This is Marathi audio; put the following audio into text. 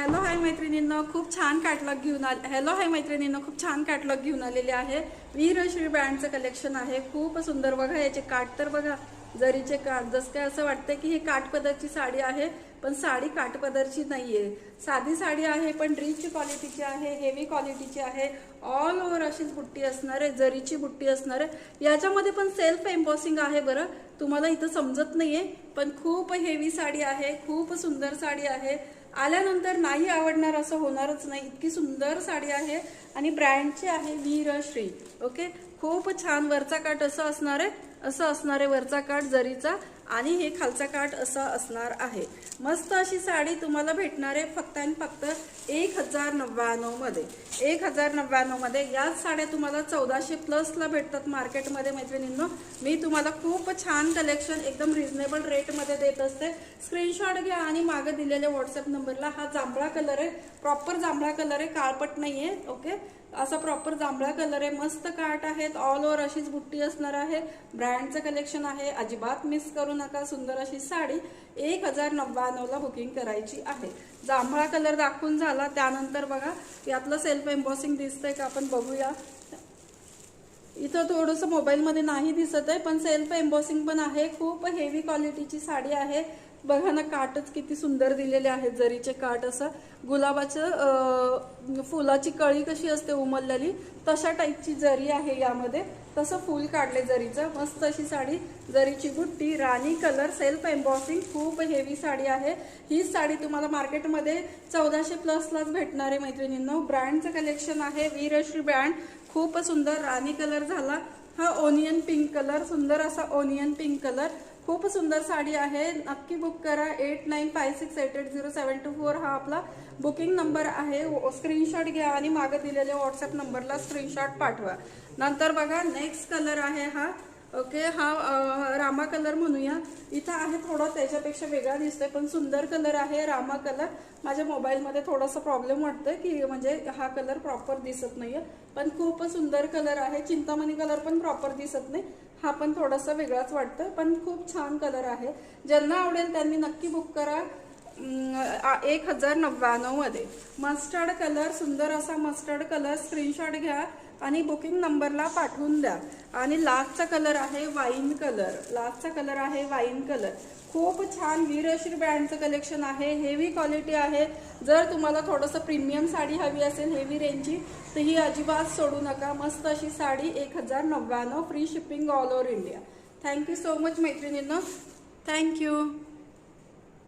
हॅलो हाय मैत्रिणींनो, खूप छान कॅटलॉग घेऊन खूप छान कॅटलॉग घेऊन आलेले आहे। वीरश्री ब्रँडचं कलेक्शन आहे। खूप सुंदर बघा, याचे काठ तर बघा, जरीचे काठ। जसं काय असं वाटतं की ही काठपदरची साडी आहे, पण साडी काठपदरची नाहीये। साधी साडी आहे, पण रिच क्वालिटीची आहे, हेवी क्वालिटीची आहे। ऑल ओव्हर अशीच बुट्टी असणार आहे, जरीची बुट्टी असणार आहे। याच्यामध्ये पण सेल्फ एम्बॉसिंग आहे बरं, तुम्हाला इथं समजत नाहीये, पण खूप हेवी साडी आहे, खूप सुंदर साडी आहे। आल्यानंतर नाही आवडणार असं होणारच नाही, इतकी सुंदर साडी आहे आणि ब्रँडची आहे वीरश्री। ओके, खूप छान। वरचा काठ असं असणार आहे, वरचा काठ जरीचा, आणि हे खालचा काठ असा असणार आहे। मस्त अशी साडी तुम्हाला भेटणार आहे फक्त आणि फक्त 1099 मध्ये। 1099 मध्ये याच साड्या तुम्हाला 1400+ ला भेटतात मार्केटमध्ये मैत्रिणींनो। मी तुम्हाला खूप छान कलेक्शन एकदम रिझनेबल रेट मध्ये देत असते। स्क्रीनशॉट घ्या आणि मागे दिलेल्या व्हॉट्सअप नंबरला। हा जांभळा कलर आहे, प्रॉपर जांभळा कलर आहे, काळपट नाहीये। ओके, असा प्रॉपर जांभळा कलर आहे, मस्त काठ आहेत, ऑल ओव्हर अशीच बुट्टी असणार आहे। ब्रँडचं कलेक्शन आहे, अजिबात मिस करू नका। सुंदर अशी साडी 1099 ला बुकिंग करायची आहे। जांभळा कलर दाखवून झाला, त्यानंतर बघा यातलं सेल्फ एम्बॉसिंग दिसतंय का, आपण बघूया। इथं थोडंसं मोबाईलमध्ये नाही दिसत आहे, पण सेल्फ एम्बॉसिंग पण आहे। खूप हेवी क्वालिटीची साडी आहे। बघा ना, काठच किती सुंदर दिलेले आहेत, जरीचे काठ। असं गुलाबाचं फुलाची कळी कशी असते उमललेली, तशा टाईपची जरी आहे यामध्ये। तसं फूल काढले जरीचं, मस्त अशी साडी, जरीची बुट्टी, राणी कलर, सेल्फ एम्बॉसिंग, खूप हेवी साडी आहे। ही साडी तुम्हाला मार्केटमध्ये 1400+ लाच भेटणार आहे मैत्रिणींनो। ब्रँडचं कलेक्शन आहे, वीरश्री ब्रँड। खूप सुंदर राणी कलर झाला, हा ओनियन पिंक कलर, सुंदर असा ओनियन पिंक कलर। खूप सुंदर साडी आहे, नक्की बुक करा। 8956880724 हा आपला बुकिंग नंबर आहे। स्क्रीनशॉट घ्या आणि मागे दिलेल्या व्हॉट्सअप नंबरला स्क्रीनशॉट पाठवा। नंतर बघा नेक्स्ट कलर आहे हा। ओके, हा रामा कलर म्हणूया। इथं आहे थोडा त्याच्यापेक्षा वेगळा दिसतोय, पण सुंदर कलर आहे रामा कलर। माझ्या मोबाईलमध्ये थोडासा प्रॉब्लेम वाटतोय की म्हणजे हा कलर प्रॉपर दिसत नाहीये, पण खूप सुंदर कलर आहे। चिंतामणी कलर पण प्रॉपर दिसत नाही, हा पण थोडासा वेगळाच वाटतोय, पण खूप छान कलर आहे। ज्यांना आवडेल त्यांनी नक्की बुक करा 1099 मध्ये। मस्टर्ड कलर, सुंदर असा मस्टर्ड कलर, स्क्रीनशॉट घ्या आणि बुकिंग नंबरला पाठवून द्या। आणि लास्टचा कलर आहे वाईन कलर, खूप छान वीरश्री ब्रँडचं कलेक्शन आहे, हेवी क्वालिटी आहे। जर तुम्हाला थोडंसं प्रीमियम साडी हवी असेल हेवी रेंजची, तर ही अजिबात सोडू नका। मस्त अशी sari 1099, free shipping all over India. Thank you so much मैत्रिणींनो, थँक्यू।